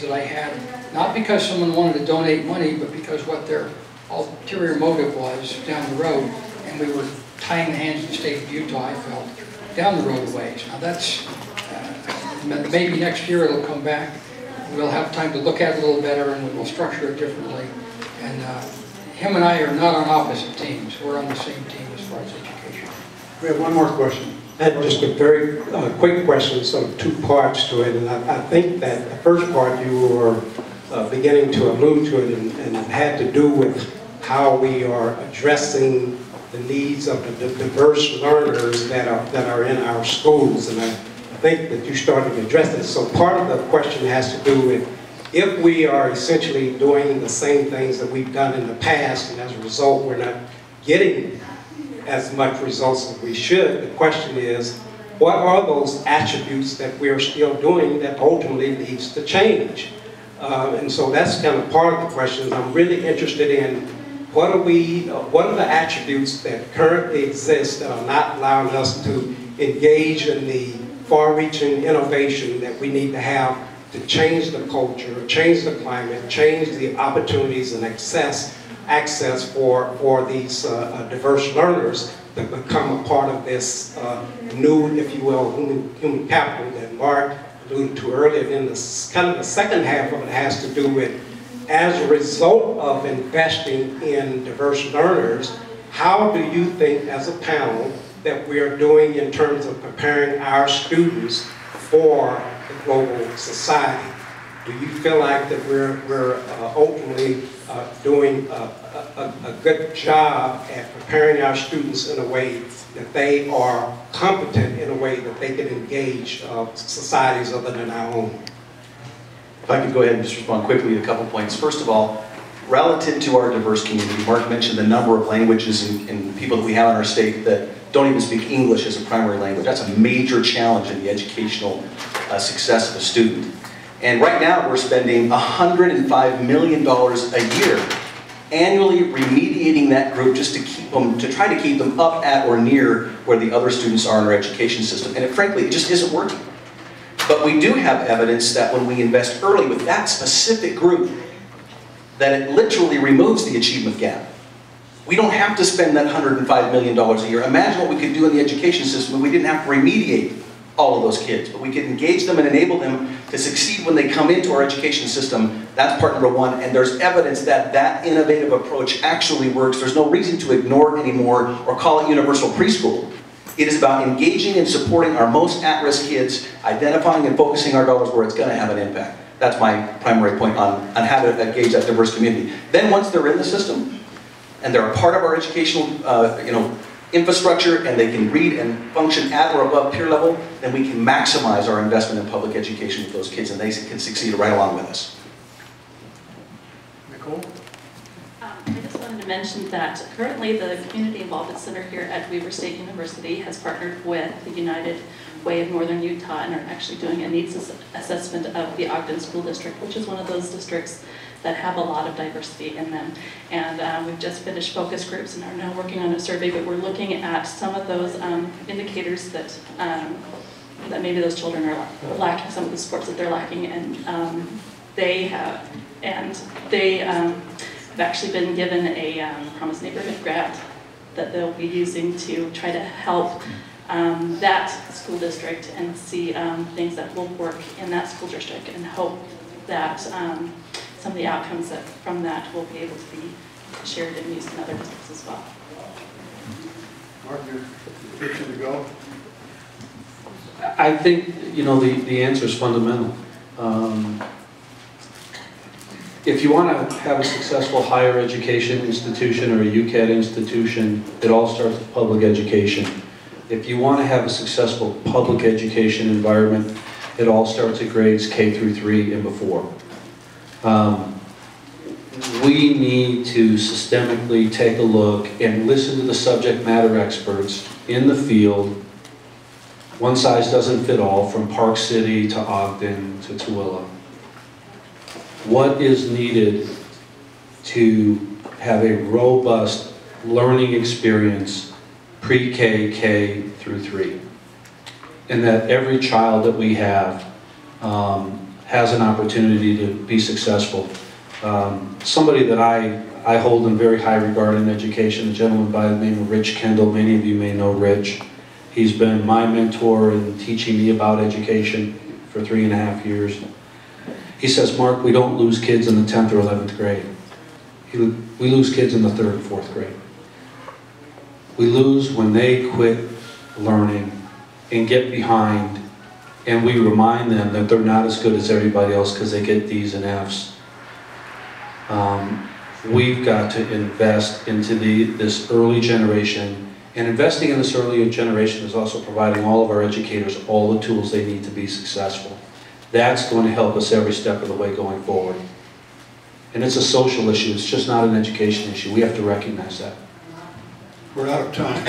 meetings that I had, not because someone wanted to donate money, but because what their ulterior motive was down the road, and we were tying the hands of the state of Utah, I felt, down the road a ways. Now that's, maybe next year it'll come back. We'll have time to look at it a little better, and we'll structure it differently. And him and I are not on opposite teams. We're on the same team as far as education. We have one more question. And just a very quick question, so two parts to it. And I think that the first part you were beginning to allude to it, and it had to do with how we are addressing the needs of the diverse learners that are in our schools. And I think that you started to address this. So part of the question has to do with if we are essentially doing the same things that we've done in the past, and as a result we're not getting as much results as we should, the question is, what are those attributes that we're still doing that ultimately leads to change? And so that's kind of part of the question. I'm really interested in what are the attributes that currently exist that are not allowing us to engage in the far-reaching innovation that we need to have to change the culture, change the climate, change the opportunities and access for these diverse learners to become a part of this new, if you will, human capital that Mark alluded to earlier. And then the second half of it has to do with, as a result of investing in diverse learners, how do you think as a panel that we are doing in terms of preparing our students for the global society? Do you feel like that we're ultimately doing a good job at preparing our students in a way that they are competent in a way that they can engage societies other than our own? If I could go ahead and just respond quickly to a couple points. First of all, relative to our diverse community, Mark mentioned the number of languages and people that we have in our state that don't even speak English as a primary language. That's a major challenge in the educational success of a student. And right now we're spending $105 million a year annually remediating that group just to keep them, to try to keep them up at or near where the other students are in our education system. And frankly, it just isn't working. But we do have evidence that when we invest early with that specific group, that it literally removes the achievement gap. We don't have to spend that $105 million a year. Imagine what we could do in the education system if we didn't have to remediate all of those kids, but we could engage them and enable them to succeed when they come into our education system. That's part number one, and there's evidence that that innovative approach actually works. There's no reason to ignore it anymore or call it universal preschool. It is about engaging and supporting our most at-risk kids, identifying and focusing our dollars where it's going to have an impact. That's my primary point on how to engage that diverse community. Then once they're in the system, and they're a part of our educational infrastructure, and they can read and function at or above peer level, then we can maximize our investment in public education with those kids, and they can succeed right along with us. Nicole? I just wanted to mention that currently the Community Involvement Center here at Weber State University has partnered with the United Way of Northern Utah and are actually doing a needs assessment of the Ogden School District, which is one of those districts that have a lot of diversity in them. And we've just finished focus groups and are now working on a survey, but we're looking at some of those indicators that that maybe those children are lacking, some of the supports that they're lacking, and they have actually been given a Promise Neighborhood grant that they'll be using to try to help that school district and see things that will work in that school district, and hope that some of the outcomes from that will be able to be shared and used in other districts as well. Mark, you're itching to go? I think, the answer is fundamental. If you want to have a successful higher education institution or a UCAT institution, it all starts with public education. If you want to have a successful public education environment, it all starts at grades K through 3 and before. We need to systemically take a look and listen to the subject matter experts in the field. One size doesn't fit all, from Park City to Ogden to Tooele. What is needed to have a robust learning experience pre-K, K through 3? And that every child that we have has an opportunity to be successful. Somebody that I hold in very high regard in education, a gentleman by the name of Rich Kendall. Many of you may know Rich. He's been my mentor in teaching me about education for 3.5 years. He says, Mark, we don't lose kids in the 10th or 11th grade. We lose kids in the 3rd and 4th grade. We lose when they quit learning and get behind, and we remind them that they're not as good as everybody else because they get D's and F's. We've got to invest into this early generation, and investing in this early generation is also providing all of our educators all the tools they need to be successful. That's going to help us every step of the way going forward. And it's a social issue, it's just not an education issue. We have to recognize that. We're out of time.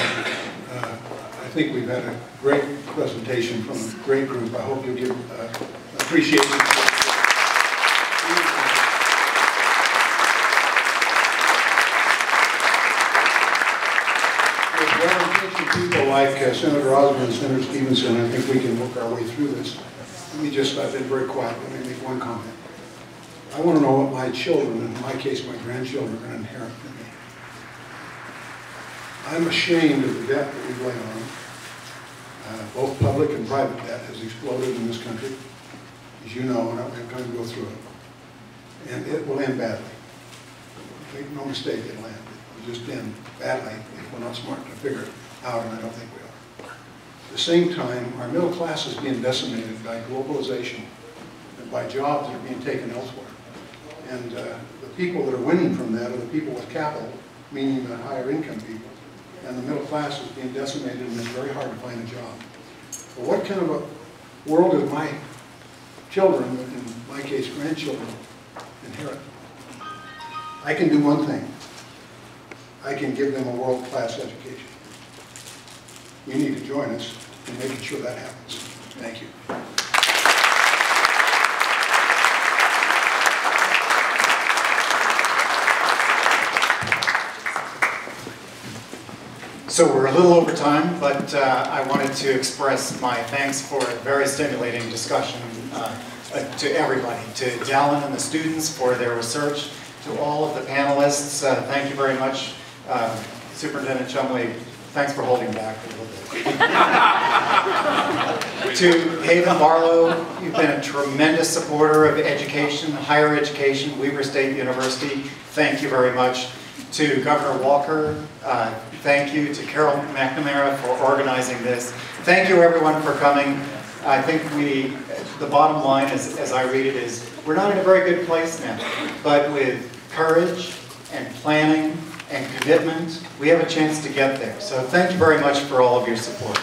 I think we've had a great presentation from a great group. I hope you'll give appreciation. With well-intentioned people like Senator Osborne and Senator Stevenson, I think we can work our way through this. I've been very quiet. Let me make one comment. I want to know what my children, in my case my grandchildren, are going to inherit from me. I'm ashamed of the debt that we've laid on them. Both public and private debt has exploded in this country, as you know, and I'm not going to go through it. And it will end badly. Make no mistake, it'll end. It will just end badly if we're not smart to figure it out, and I don't think we are. At the same time, our middle class is being decimated by globalization and by jobs that are being taken elsewhere. And the people that are winning from that are the people with capital, meaning the higher income people. And the middle class is being decimated, and it's very hard to find a job. But what kind of a world do my children, in my case grandchildren, inherit? I can do one thing. I can give them a world-class education. You need to join us in making sure that happens. Thank you. So we're a little over time, but I wanted to express my thanks for a very stimulating discussion to everybody, to Dallin and the students for their research, to all of the panelists, thank you very much. Superintendent Chumley, thanks for holding back a little bit. To Haven Barlow, you've been a tremendous supporter of education, higher education, Weber State University, thank you very much. To Governor Walker, thank you. To Carol McNamara for organizing this. Thank you everyone for coming. I think the bottom line, as I read it, is we're not in a very good place now, but with courage and planning and commitment, we have a chance to get there. So thank you very much for all of your support.